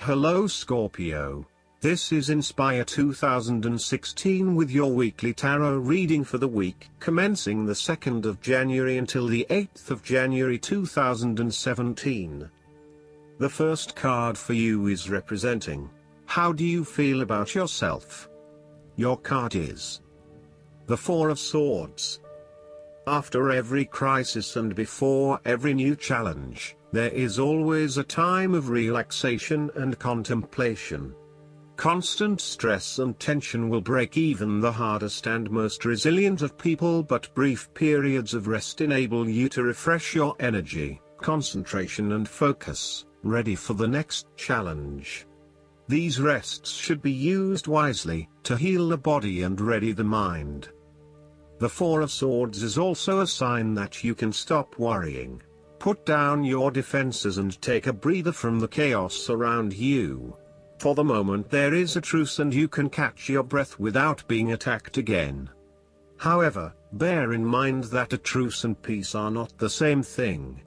Hello Scorpio. This is Inspire 2016 with your weekly tarot reading for the week commencing the 2nd of January until the 8th of January 2017. The first card for you is representing, how do you feel about yourself? Your card is the Four of Swords. After every crisis and before every new challenge, there is always a time of relaxation and contemplation. Constant stress and tension will break even the hardest and most resilient of people, but brief periods of rest enable you to refresh your energy, concentration and focus, ready for the next challenge. These rests should be used wisely, to heal the body and ready the mind. The Four of Swords is also a sign that you can stop worrying. Put down your defenses and take a breather from the chaos around you. For the moment there is a truce and you can catch your breath without being attacked again. However, bear in mind that a truce and peace are not the same thing.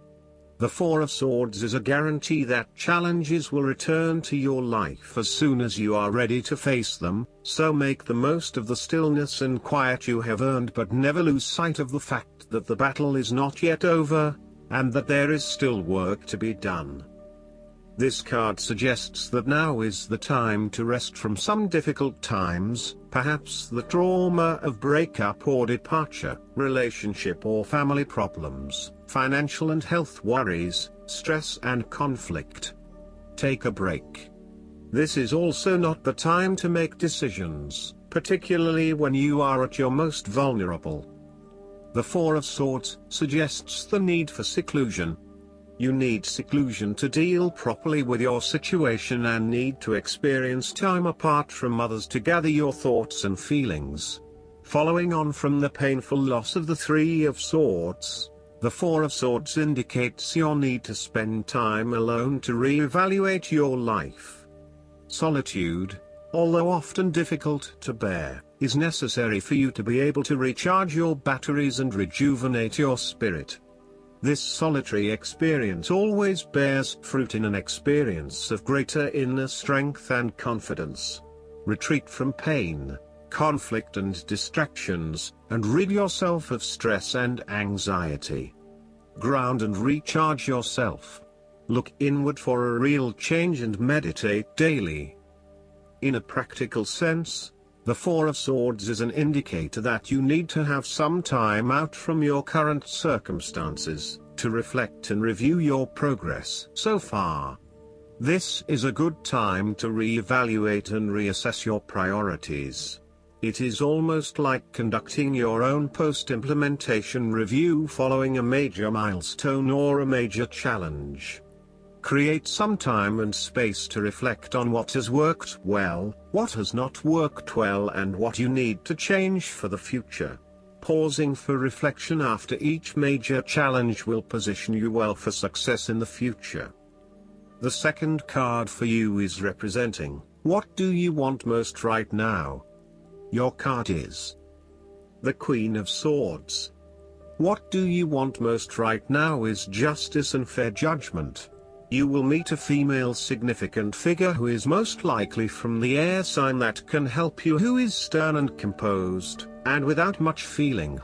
The Four of Swords is a guarantee that challenges will return to your life as soon as you are ready to face them, so make the most of the stillness and quiet you have earned, but never lose sight of the fact that the battle is not yet over, and that there is still work to be done. This card suggests that now is the time to rest from some difficult times, perhaps the trauma of breakup or departure, relationship or family problems, financial and health worries, stress and conflict. Take a break. This is also not the time to make decisions, particularly when you are at your most vulnerable. The Four of Swords suggests the need for seclusion. You need seclusion to deal properly with your situation and need to experience time apart from others to gather your thoughts and feelings. Following on from the painful loss of the Three of Swords, the Four of Swords indicates your need to spend time alone to re-evaluate your life. Solitude, although often difficult to bear, is necessary for you to be able to recharge your batteries and rejuvenate your spirit. This solitary experience always bears fruit in an experience of greater inner strength and confidence. Retreat from pain, conflict and distractions, and rid yourself of stress and anxiety. Ground and recharge yourself. Look inward for a real change and meditate daily. In a practical sense, the Four of Swords is an indicator that you need to have some time out from your current circumstances, to reflect and review your progress so far. This is a good time to re-evaluate and reassess your priorities. It is almost like conducting your own post-implementation review following a major milestone or a major challenge. Create some time and space to reflect on what has worked well, what has not worked well, and what you need to change for the future. Pausing for reflection after each major challenge will position you well for success in the future. The second card for you is representing, what do you want most right now? Your card is the Queen of Swords. What do you want most right now is justice and fair judgment. You will meet a female significant figure who is most likely from the air sign that can help you, who is stern and composed, and without much feeling.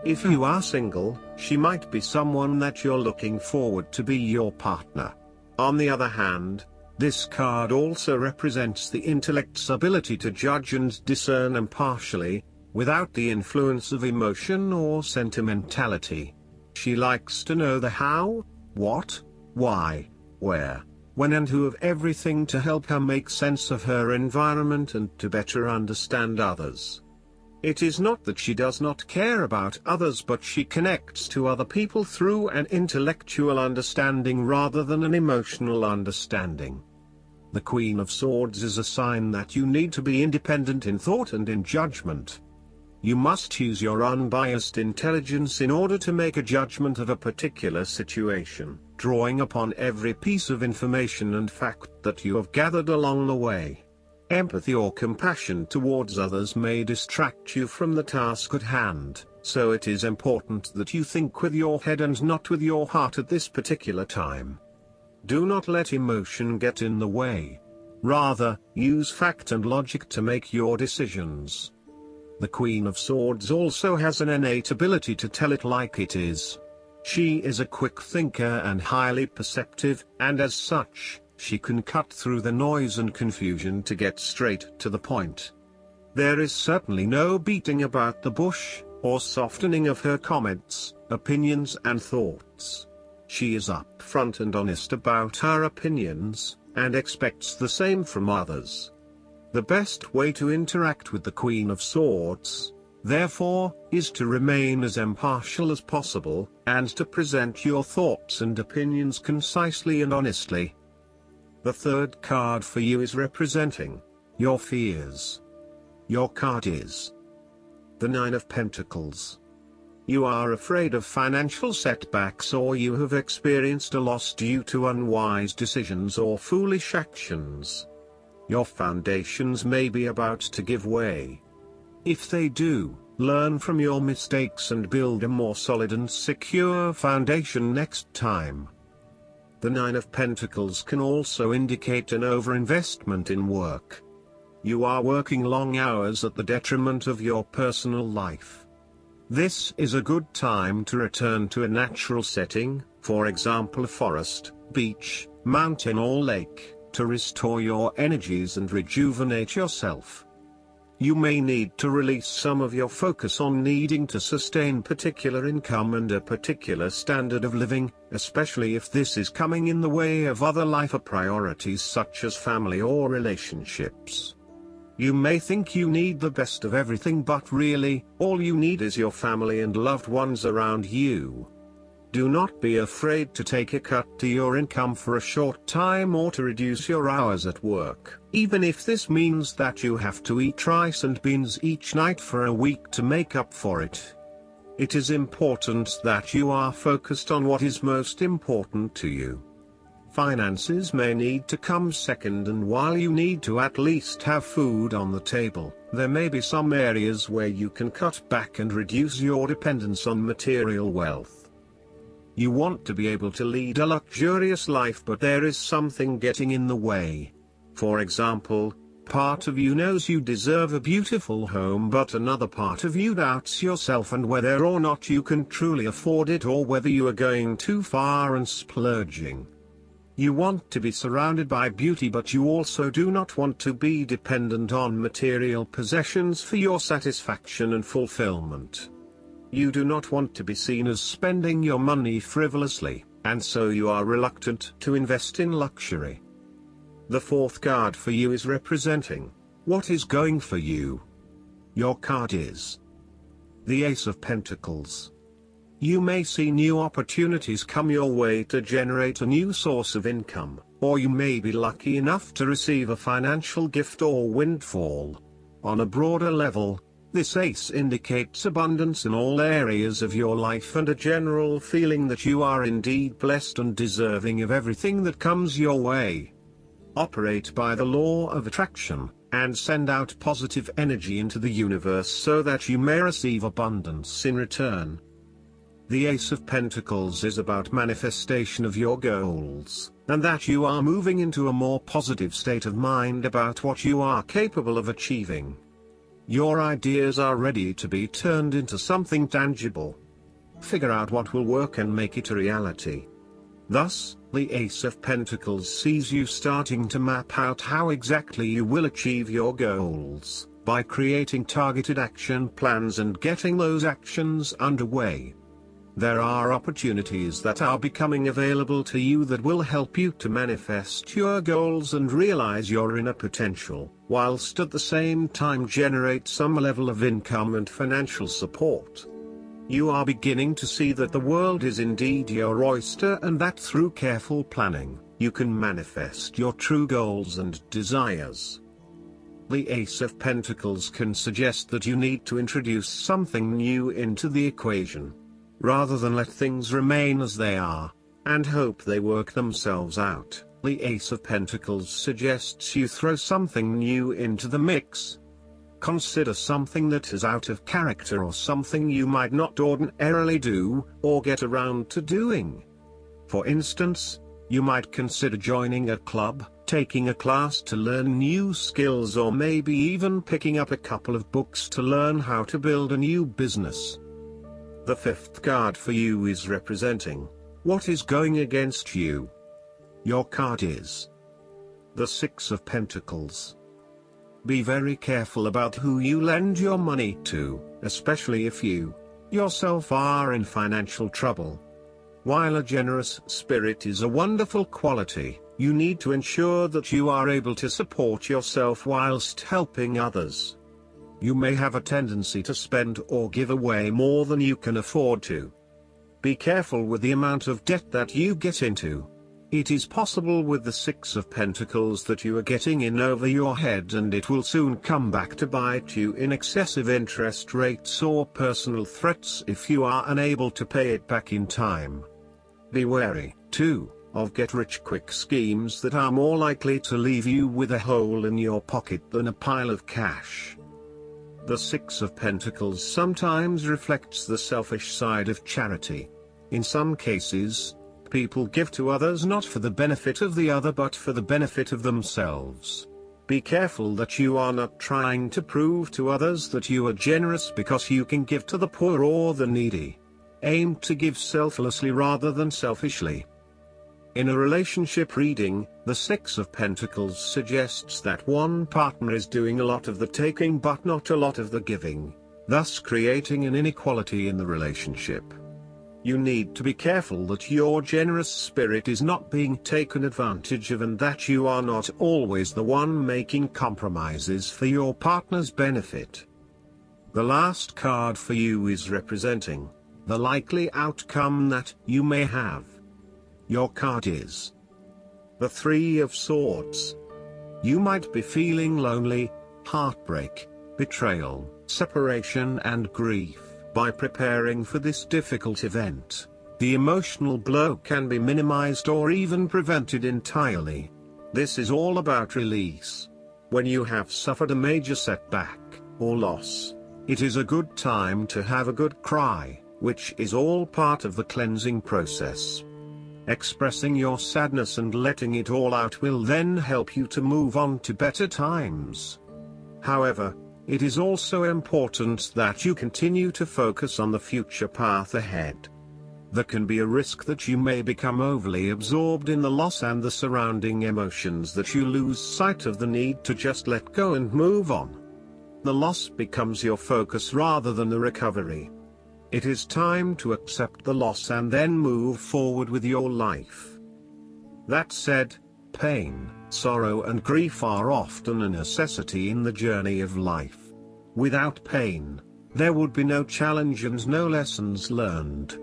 If you are single, she might be someone that you're looking forward to be your partner. On the other hand, this card also represents the intellect's ability to judge and discern impartially, without the influence of emotion or sentimentality. She likes to know the how, what, why, where, when and who of everything to help her make sense of her environment and to better understand others. It is not that she does not care about others, but she connects to other people through an intellectual understanding rather than an emotional understanding. The Queen of Swords is a sign that you need to be independent in thought and in judgment. You must use your unbiased intelligence in order to make a judgment of a particular situation, drawing upon every piece of information and fact that you have gathered along the way. Empathy or compassion towards others may distract you from the task at hand, so it is important that you think with your head and not with your heart at this particular time. Do not let emotion get in the way. Rather, use fact and logic to make your decisions. The Queen of Swords also has an innate ability to tell it like it is. She is a quick thinker and highly perceptive, and as such, she can cut through the noise and confusion to get straight to the point. There is certainly no beating about the bush, or softening of her comments, opinions and thoughts. She is upfront and honest about her opinions, and expects the same from others. The best way to interact with the Queen of Swords, therefore, is to remain as impartial as possible, and to present your thoughts and opinions concisely and honestly. The third card for you is representing your fears. Your card is the Nine of Pentacles. You are afraid of financial setbacks, or you have experienced a loss due to unwise decisions or foolish actions. Your foundations may be about to give way. If they do, learn from your mistakes and build a more solid and secure foundation next time. The Nine of Pentacles can also indicate an overinvestment in work. You are working long hours at the detriment of your personal life. This is a good time to return to a natural setting, for example a forest, beach, mountain or lake, to restore your energies and rejuvenate yourself. You may need to release some of your focus on needing to sustain particular income and a particular standard of living, especially if this is coming in the way of other life priorities such as family or relationships. You may think you need the best of everything, but really, all you need is your family and loved ones around you. Do not be afraid to take a cut to your income for a short time or to reduce your hours at work, even if this means that you have to eat rice and beans each night for a week to make up for it. It is important that you are focused on what is most important to you. Finances may need to come second, and while you need to at least have food on the table, there may be some areas where you can cut back and reduce your dependence on material wealth. You want to be able to lead a luxurious life, but there is something getting in the way. For example, part of you knows you deserve a beautiful home, but another part of you doubts yourself and whether or not you can truly afford it, or whether you are going too far and splurging. You want to be surrounded by beauty, but you also do not want to be dependent on material possessions for your satisfaction and fulfillment. You do not want to be seen as spending your money frivolously, and so you are reluctant to invest in luxury. The fourth card for you is representing what is going for you. Your card is the Ace of Pentacles. You may see new opportunities come your way to generate a new source of income, or you may be lucky enough to receive a financial gift or windfall. On a broader level, this ace indicates abundance in all areas of your life and a general feeling that you are indeed blessed and deserving of everything that comes your way. Operate by the law of attraction, and send out positive energy into the universe so that you may receive abundance in return. The Ace of Pentacles is about manifestation of your goals, and that you are moving into a more positive state of mind about what you are capable of achieving. Your ideas are ready to be turned into something tangible. Figure out what will work and make it a reality. Thus, the Ace of Pentacles sees you starting to map out how exactly you will achieve your goals, by creating targeted action plans and getting those actions underway. There are opportunities that are becoming available to you that will help you to manifest your goals and realize your inner potential, whilst at the same time generate some level of income and financial support. You are beginning to see that the world is indeed your oyster, and that through careful planning, you can manifest your true goals and desires. The Ace of Pentacles can suggest that you need to introduce something new into the equation, rather than let things remain as they are, and hope they work themselves out. The Ace of Pentacles suggests you throw something new into the mix. Consider something that is out of character, or something you might not ordinarily do, or get around to doing. For instance, You might consider joining a club, taking a class to learn new skills, or maybe even picking up a couple of books to learn how to build a new business. The fifth card for you is representing what is going against you. Your card is the Six of Pentacles. Be very careful about who you lend your money to, especially if you yourself are in financial trouble. While a generous spirit is a wonderful quality, you need to ensure that you are able to support yourself whilst helping others. You may have a tendency to spend or give away more than you can afford to. Be careful with the amount of debt that you get into. It is possible with the Six of Pentacles that you are getting in over your head, and it will soon come back to bite you in excessive interest rates or personal threats if you are unable to pay it back in time. Be wary, too, of get-rich-quick schemes that are more likely to leave you with a hole in your pocket than a pile of cash. The Six of Pentacles sometimes reflects the selfish side of charity. In some cases, people give to others not for the benefit of the other but for the benefit of themselves. Be careful that you are not trying to prove to others that you are generous because you can give to the poor or the needy. Aim to give selflessly rather than selfishly. In a relationship reading, the Six of Pentacles suggests that one partner is doing a lot of the taking but not a lot of the giving, thus creating an inequality in the relationship. You need to be careful that your generous spirit is not being taken advantage of and that you are not always the one making compromises for your partner's benefit. The last card for you is representing the likely outcome that you may have. Your card is the Three of Swords. You might be feeling lonely, heartbreak, betrayal, separation and grief. By preparing for this difficult event, the emotional blow can be minimized or even prevented entirely. This is all about release. When you have suffered a major setback or loss, it is a good time to have a good cry, which is all part of the cleansing process. Expressing your sadness and letting it all out will then help you to move on to better times. However, it is also important that you continue to focus on the future path ahead. There can be a risk that you may become overly absorbed in the loss and the surrounding emotions that you lose sight of the need to just let go and move on. The loss becomes your focus rather than the recovery. It is time to accept the loss and then move forward with your life. That said, pain, sorrow and grief are often a necessity in the journey of life. Without pain, there would be no challenge and no lessons learned.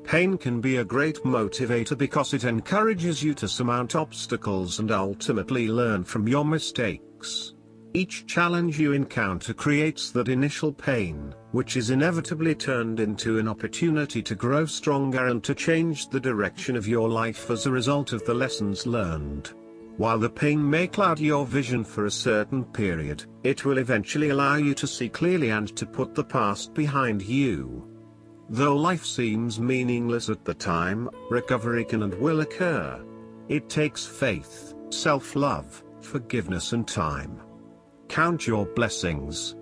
Pain can be a great motivator because it encourages you to surmount obstacles and ultimately learn from your mistakes. Each challenge you encounter creates that initial pain, which is inevitably turned into an opportunity to grow stronger and to change the direction of your life as a result of the lessons learned. While the pain may cloud your vision for a certain period, it will eventually allow you to see clearly and to put the past behind you. Though life seems meaningless at the time, recovery can and will occur. It takes faith, self-love, forgiveness and time. Count your blessings.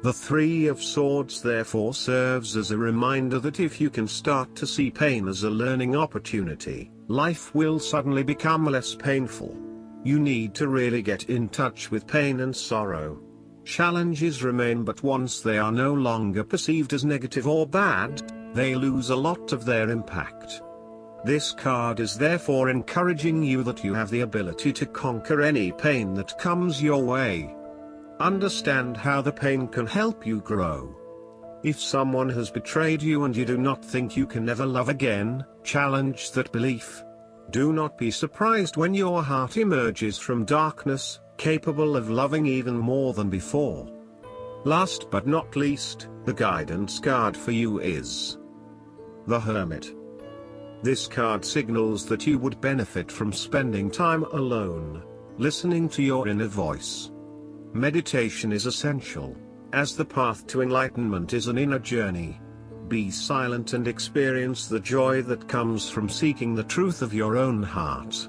The Three of Swords therefore serves as a reminder that if you can start to see pain as a learning opportunity, life will suddenly become less painful. You need to really get in touch with pain and sorrow. Challenges remain, but once they are no longer perceived as negative or bad, they lose a lot of their impact. This card is therefore encouraging you that you have the ability to conquer any pain that comes your way. Understand how the pain can help you grow. If someone has betrayed you and you do not think you can ever love again, challenge that belief. Do not be surprised when your heart emerges from darkness, capable of loving even more than before. Last but not least, the guidance card for you is the Hermit. This card signals that you would benefit from spending time alone, listening to your inner voice. Meditation is essential, as the path to enlightenment is an inner journey. be silent and experience the joy that comes from seeking the truth of your own heart.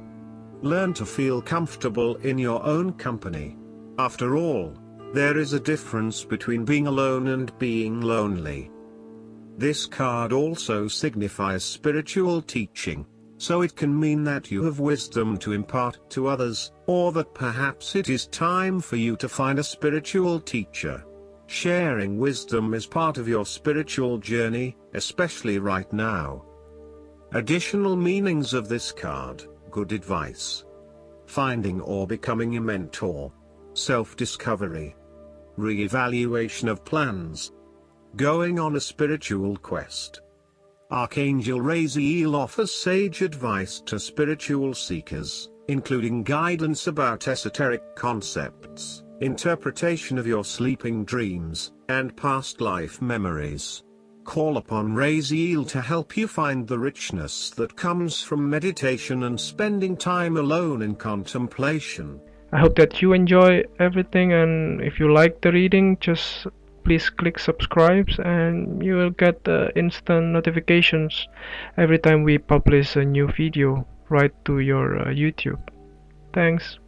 Learn to feel comfortable in your own company. After all, there is a difference between being alone and being lonely. This card also signifies spiritual teaching, so it can mean that you have wisdom to impart to others, or that perhaps it is time for you to find a spiritual teacher. Sharing wisdom is part of your spiritual journey, especially right now. Additional meanings of this card: good advice, finding or becoming a mentor, self-discovery, re-evaluation of plans, going on a spiritual quest. Archangel Raziel offers sage advice to spiritual seekers, including guidance about esoteric concepts, interpretation of your sleeping dreams, and past life memories. Call upon Raziel to help you find the richness that comes from meditation and spending time alone in contemplation. I hope that you enjoy everything, and if you like the reading, just please click subscribe and you will get instant notifications every time we publish a new video right to your YouTube. Thanks.